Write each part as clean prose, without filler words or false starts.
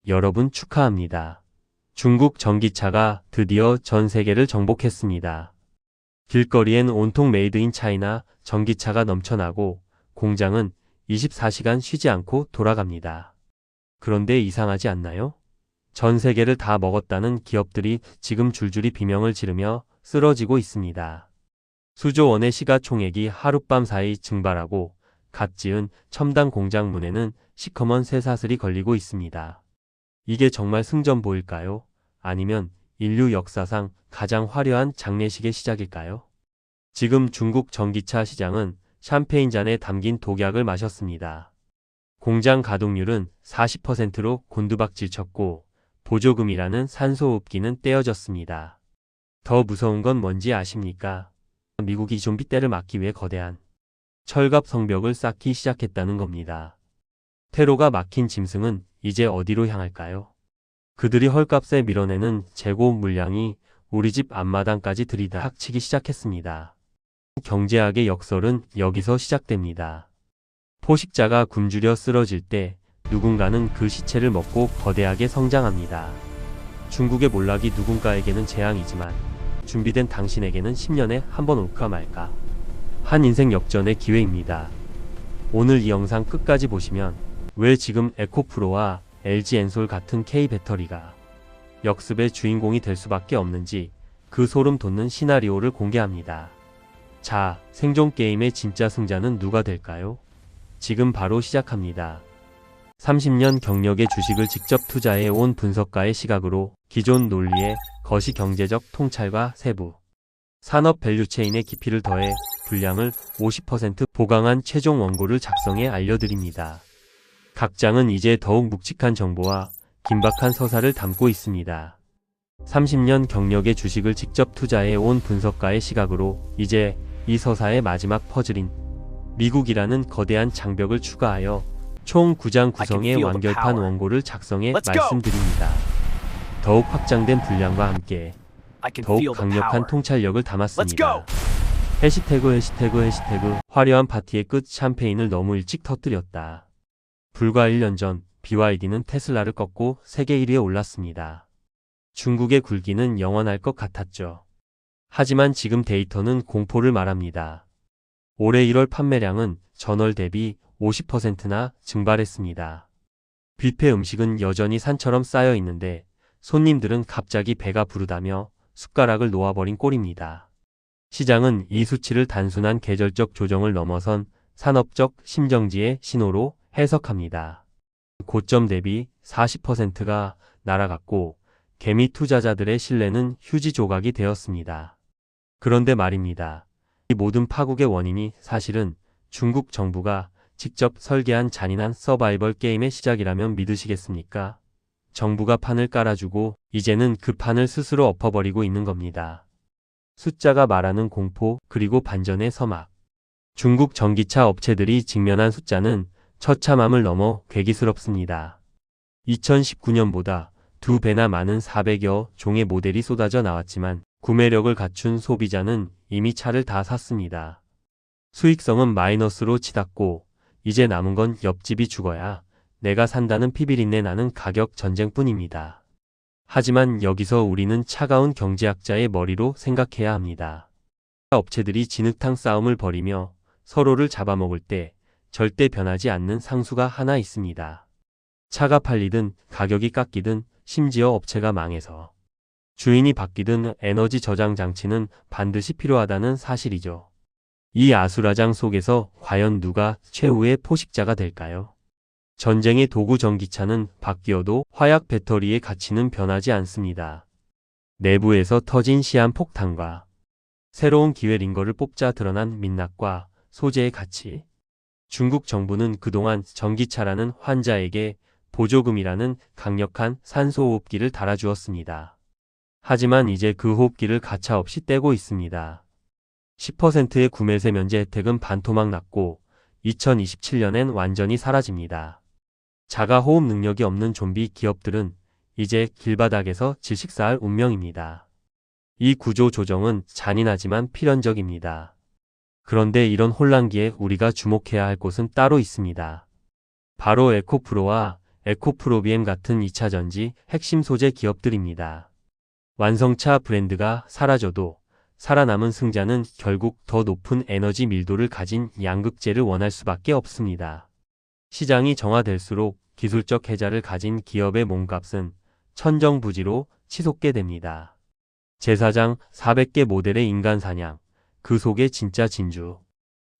여러분 축하합니다. 중국 전기차가 드디어 전 세계를 정복했습니다. 길거리엔 온통 메이드 인 차이나 전기차가 넘쳐나고 공장은 24시간 쉬지 않고 돌아갑니다. 그런데 이상하지 않나요? 전 세계를 다 먹었다는 기업들이 지금 줄줄이 비명을 지르며 쓰러지고 있습니다. 수조 원의 시가총액이 하룻밤 사이 증발하고 갓 지은 첨단 공장 문에는 시커먼 쇠사슬이 걸리고 있습니다. 이게 정말 승전보일까요? 아니면 인류 역사상 가장 화려한 장례식의 시작일까요? 지금 중국 전기차 시장은 샴페인 잔에 담긴 독약을 마셨습니다. 공장 가동률은 40%로 곤두박질 쳤고 보조금이라는 산소호흡기는 떼어졌습니다. 더 무서운 건 뭔지 아십니까? 미국이 좀비 떼를 막기 위해 거대한 철갑 성벽을 쌓기 시작했다는 겁니다. 테러가 막힌 짐승은 이제 어디로 향할까요? 그들이 헐값에 밀어내는 재고 물량이 우리 집 앞마당까지 들이닥치기 시작했습니다. 경제학의 역설은 여기서 시작됩니다. 포식자가 굶주려 쓰러질 때 누군가는 그 시체를 먹고 거대하게 성장합니다. 중국의 몰락이 누군가에게는 재앙이지만 준비된 당신에게는 10년에 한 번 올까 말까 한 인생 역전의 기회입니다. 오늘 이 영상 끝까지 보시면 왜 지금 에코프로와 LG 엔솔 같은 K배터리가 역습의 주인공이 될 수밖에 없는지 그 소름 돋는 시나리오를 공개합니다. 자, 생존 게임의 진짜 승자는 누가 될까요? 지금 바로 시작합니다. 30년 경력의 주식을 직접 투자해 온 분석가의 시각으로 기존 논리에 거시 경제적 통찰과 세부, 산업 밸류체인의 깊이를 더해 분량을 50% 보강한 최종 원고를 작성해 알려드립니다. 각 장은 이제 더욱 묵직한 정보와 긴박한 서사를 담고 있습니다. 30년 경력의 주식을 직접 투자해 온 분석가의 시각으로 이제 이 서사의 마지막 퍼즐인 미국이라는 거대한 장벽을 추가하여 총 9장 구성의 완결판 원고를 작성해 말씀드립니다. 더욱 확장된 분량과 함께 더욱 강력한 통찰력을 담았습니다. 해시태그 화려한 파티의 끝 샴페인을 너무 일찍 터뜨렸다. 불과 1년 전 BYD는 테슬라를 꺾고 세계 1위에 올랐습니다. 중국의 굴기는 영원할 것 같았죠. 하지만 지금 데이터는 공포를 말합니다. 올해 1월 판매량은 전월 대비 50%나 증발했습니다. 뷔페 음식은 여전히 산처럼 쌓여 있는데 손님들은 갑자기 배가 부르다며 숟가락을 놓아버린 꼴입니다. 시장은 이 수치를 단순한 계절적 조정을 넘어선 산업적 심정지의 신호로 해석합니다. 고점 대비 40%가 날아갔고 개미 투자자들의 신뢰는 휴지 조각이 되었습니다. 그런데 말입니다. 이 모든 파국의 원인이 사실은 중국 정부가 직접 설계한 잔인한 서바이벌 게임의 시작이라면 믿으시겠습니까? 정부가 판을 깔아주고 이제는 그 판을 스스로 엎어버리고 있는 겁니다. 숫자가 말하는 공포 그리고 반전의 서막. 중국 전기차 업체들이 직면한 숫자는 처참함을 넘어 괴기스럽습니다. 2019년보다 2배나 많은 400여 종의 모델이 쏟아져 나왔지만 구매력을 갖춘 소비자는 이미 차를 다 샀습니다. 수익성은 마이너스로 치닫고 이제 남은 건 옆집이 죽어야 내가 산다는 피비린내 나는 가격 전쟁뿐입니다. 하지만 여기서 우리는 차가운 경제학자의 머리로 생각해야 합니다. 업체들이 진흙탕 싸움을 벌이며 서로를 잡아먹을 때 절대 변하지 않는 상수가 하나 있습니다. 차가 팔리든 가격이 깎이든 심지어 업체가 망해서 주인이 바뀌든 에너지 저장 장치는 반드시 필요하다는 사실이죠. 이 아수라장 속에서 과연 누가 최후의 포식자가 될까요? 전쟁의 도구 전기차는 바뀌어도 화약 배터리의 가치는 변하지 않습니다. 내부에서 터진 시한폭탄과 새로운 기회 링거를 뽑자 드러난 민낯과 소재의 가치. 중국 정부는 그동안 전기차라는 환자에게 보조금이라는 강력한 산소호흡기를 달아주었습니다. 하지만 이제 그 호흡기를 가차없이 떼고 있습니다. 10%의 구매세 면제 혜택은 반토막 났고 2027년엔 완전히 사라집니다. 자가 호흡 능력이 없는 좀비 기업들은 이제 길바닥에서 질식사할 운명입니다. 이 구조 조정은 잔인하지만 필연적입니다. 그런데 이런 혼란기에 우리가 주목해야 할 곳은 따로 있습니다. 바로 에코프로와 에코프로비엠 같은 2차 전지 핵심 소재 기업들입니다. 완성차 브랜드가 사라져도 살아남은 승자는 결국 더 높은 에너지 밀도를 가진 양극재를 원할 수밖에 없습니다. 시장이 정화될수록 기술적 혜자를 가진 기업의 몸값은 천정부지로 치솟게 됩니다. 제사장 400개 모델의 인간 사냥, 그 속에 진짜 진주.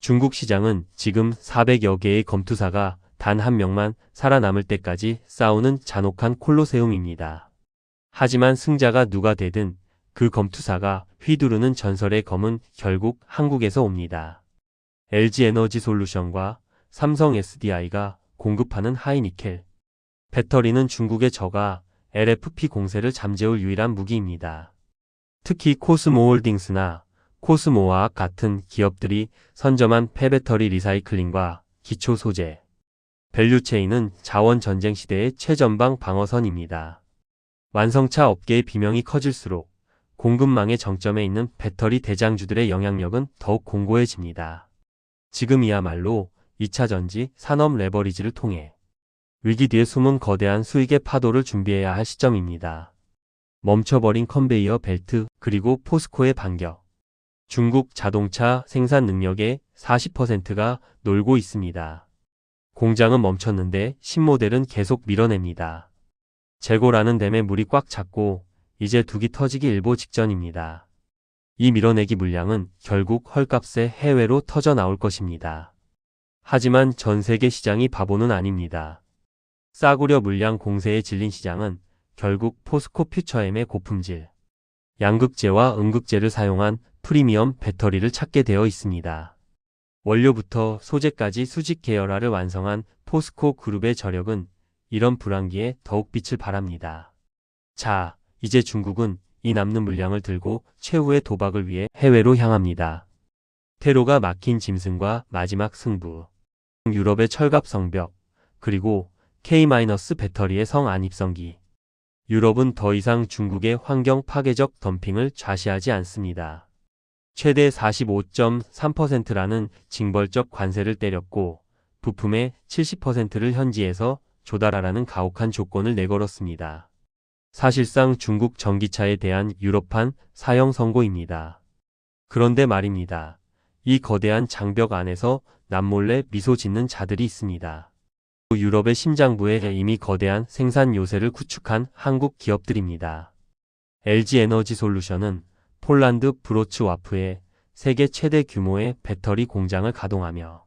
중국 시장은 지금 400여 개의 검투사가 단 한 명만 살아남을 때까지 싸우는 잔혹한 콜로세움입니다. 하지만 승자가 누가 되든 그 검투사가 휘두르는 전설의 검은 결국 한국에서 옵니다. LG에너지솔루션과 삼성 SDI가 공급하는 하이니켈. 배터리는 중국의 저가 LFP 공세를 잠재울 유일한 무기입니다. 특히 코스모홀딩스나 코스모화학 같은 기업들이 선점한 폐배터리 리사이클링과 기초 소재, 밸류체인은 자원 전쟁 시대의 최전방 방어선입니다. 완성차 업계의 비명이 커질수록 공급망의 정점에 있는 배터리 대장주들의 영향력은 더욱 공고해집니다. 지금이야말로 2차 전지 산업 레버리지를 통해 위기 뒤에 숨은 거대한 수익의 파도를 준비해야 할 시점입니다. 멈춰버린 컨베이어 벨트 그리고 포스코의 반격. 중국 자동차 생산 능력의 40%가 놀고 있습니다. 공장은 멈췄는데 신모델은 계속 밀어냅니다. 재고라는 댐에 물이 꽉 찼고 이제 둑이 터지기 일보 직전입니다. 이 밀어내기 물량은 결국 헐값에 해외로 터져 나올 것입니다. 하지만 전 세계 시장이 바보는 아닙니다. 싸구려 물량 공세에 질린 시장은 결국 포스코 퓨처엠의 고품질, 양극재와 음극재를 사용한 프리미엄 배터리를 찾게 되어 있습니다. 원료부터 소재까지 수직 계열화를 완성한 포스코 그룹의 저력은 이런 불황기에 더욱 빛을 발합니다. 자, 이제 중국은 이 남는 물량을 들고 최후의 도박을 위해 해외로 향합니다. 테로가 막힌 짐승과 마지막 승부. 유럽의 철갑 성벽, 그리고 K- 배터리의 성안입성기. 유럽은 더 이상 중국의 환경 파괴적 덤핑을 좌시하지 않습니다. 최대 45.3%라는 징벌적 관세를 때렸고 부품의 70%를 현지에서 조달하라는 가혹한 조건을 내걸었습니다. 사실상 중국 전기차에 대한 유럽판 사형 선고입니다. 그런데 말입니다. 이 거대한 장벽 안에서 남몰래 미소 짓는 자들이 있습니다. 유럽의 심장부에 이미 거대한 생산 요새를 구축한 한국 기업들입니다. LG에너지솔루션은 폴란드 브로츠와프에 세계 최대 규모의 배터리 공장을 가동하며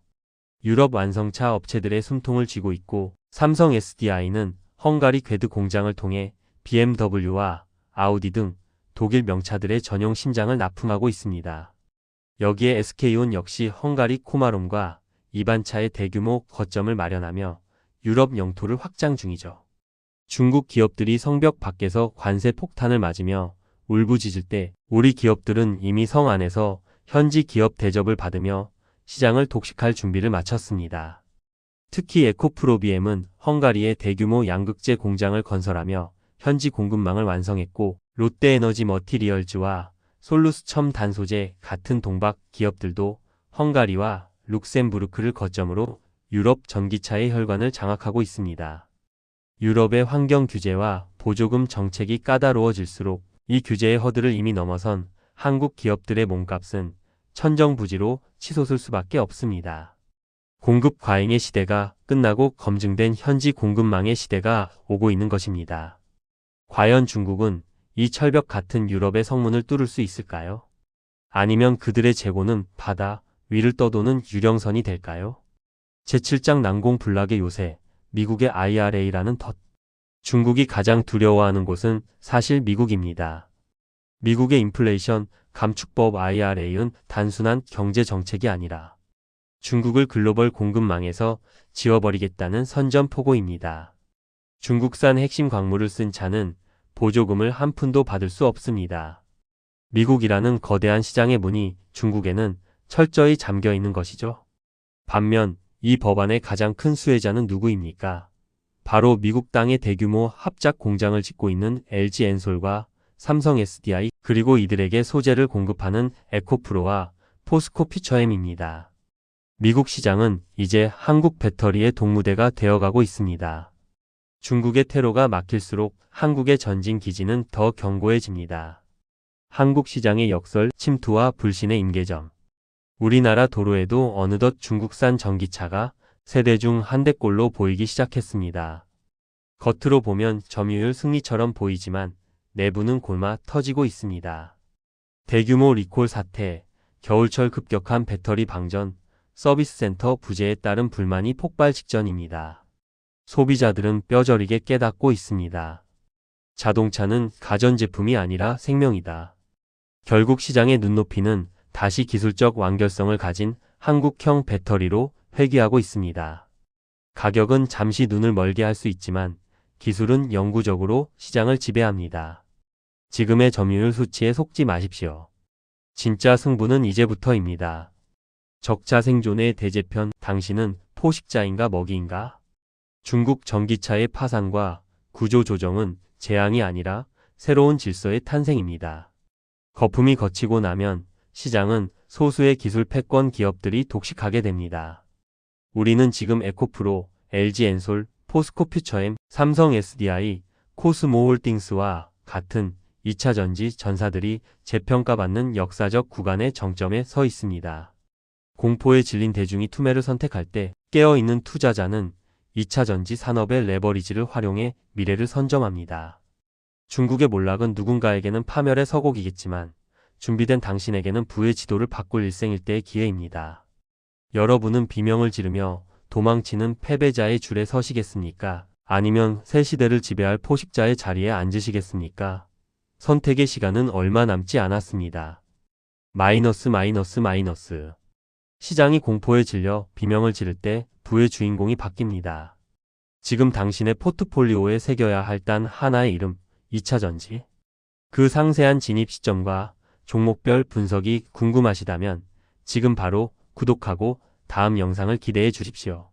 유럽 완성차 업체들의 숨통을 쥐고 있고, 삼성 SDI는 헝가리 궤드 공장을 통해 BMW와 아우디 등 독일 명차들의 전용 신장을 납품하고 있습니다. 여기에 SK온 역시 헝가리 코마롬과 이반차의 대규모 거점을 마련하며 유럽 영토를 확장 중이죠. 중국 기업들이 성벽 밖에서 관세 폭탄을 맞으며 울부짖을 때 우리 기업들은 이미 성 안에서 현지 기업 대접을 받으며 시장을 독식할 준비를 마쳤습니다. 특히 에코프로비엠은 헝가리에 대규모 양극재 공장을 건설하며 현지 공급망을 완성했고, 롯데에너지 머티리얼즈와 솔루스 첨단소재 같은 동박 기업들도 헝가리와 룩셈부르크를 거점으로 유럽 전기차의 혈관을 장악하고 있습니다. 유럽의 환경 규제와 보조금 정책이 까다로워질수록 이 규제의 허들을 이미 넘어선 한국 기업들의 몸값은 천정부지로 치솟을 수밖에 없습니다. 공급 과잉의 시대가 끝나고 검증된 현지 공급망의 시대가 오고 있는 것입니다. 과연 중국은 이 철벽 같은 유럽의 성문을 뚫을 수 있을까요? 아니면 그들의 재고는 바다 위를 떠도는 유령선이 될까요? 제7장 난공불락의 요새, 미국의 IRA라는 덫. 중국이 가장 두려워하는 곳은 사실 미국입니다. 미국의 인플레이션 감축법 IRA는 단순한 경제 정책이 아니라 중국을 글로벌 공급망에서 지워버리겠다는 선전포고입니다. 중국산 핵심 광물을 쓴 차는 보조금을 한 푼도 받을 수 없습니다. 미국이라는 거대한 시장의 문이 중국에는 철저히 잠겨 있는 것이죠. 반면 이 법안의 가장 큰 수혜자는 누구입니까? 바로 미국 땅에 대규모 합작 공장을 짓고 있는 LG엔솔과 삼성 SDI, 그리고 이들에게 소재를 공급하는 에코프로와 포스코 퓨처엠입니다. 미국 시장은 이제 한국 배터리의 동무대가 되어가고 있습니다. 중국의 퇴로가 막힐수록 한국의 전진 기지는 더 견고해집니다. 한국 시장의 역설, 침투와 불신의 임계점. 우리나라 도로에도 어느덧 중국산 전기차가 세대 중 한 대꼴로 보이기 시작했습니다. 겉으로 보면 점유율 승리처럼 보이지만 내부는 골마 터지고 있습니다. 대규모 리콜 사태, 겨울철 급격한 배터리 방전, 서비스 센터 부재에 따른 불만이 폭발 직전입니다. 소비자들은 뼈저리게 깨닫고 있습니다. 자동차는 가전제품이 아니라 생명이다. 결국 시장의 눈높이는 다시 기술적 완결성을 가진 한국형 배터리로 회귀하고 있습니다. 가격은 잠시 눈을 멀게 할 수 있지만 기술은 영구적으로 시장을 지배합니다. 지금의 점유율 수치에 속지 마십시오. 진짜 승부는 이제부터입니다. 적자 생존의 대제편, 당신은 포식자인가 먹이인가? 중국 전기차의 파산과 구조 조정은 재앙이 아니라 새로운 질서의 탄생입니다. 거품이 거치고 나면 시장은 소수의 기술 패권 기업들이 독식하게 됩니다. 우리는 지금 에코프로, LG엔솔, 포스코퓨처엠, 삼성 SDI, 코스모홀딩스와 같은 2차 전지 전사들이 재평가받는 역사적 구간의 정점에 서 있습니다. 공포에 질린 대중이 투매를 선택할 때 깨어있는 투자자는 2차 전지 산업의 레버리지를 활용해 미래를 선점합니다. 중국의 몰락은 누군가에게는 파멸의 서곡이겠지만 준비된 당신에게는 부의 지도를 바꿀 일생일대의 기회입니다. 여러분은 비명을 지르며 도망치는 패배자의 줄에 서시겠습니까? 아니면 새 시대를 지배할 포식자의 자리에 앉으시겠습니까? 선택의 시간은 얼마 남지 않았습니다. 마이너스. 시장이 공포에 질려 비명을 지를 때 부의 주인공이 바뀝니다. 지금 당신의 포트폴리오에 새겨야 할 단 하나의 이름, 2차 전지. 그 상세한 진입 시점과 종목별 분석이 궁금하시다면 지금 바로 구독하고 다음 영상을 기대해 주십시오.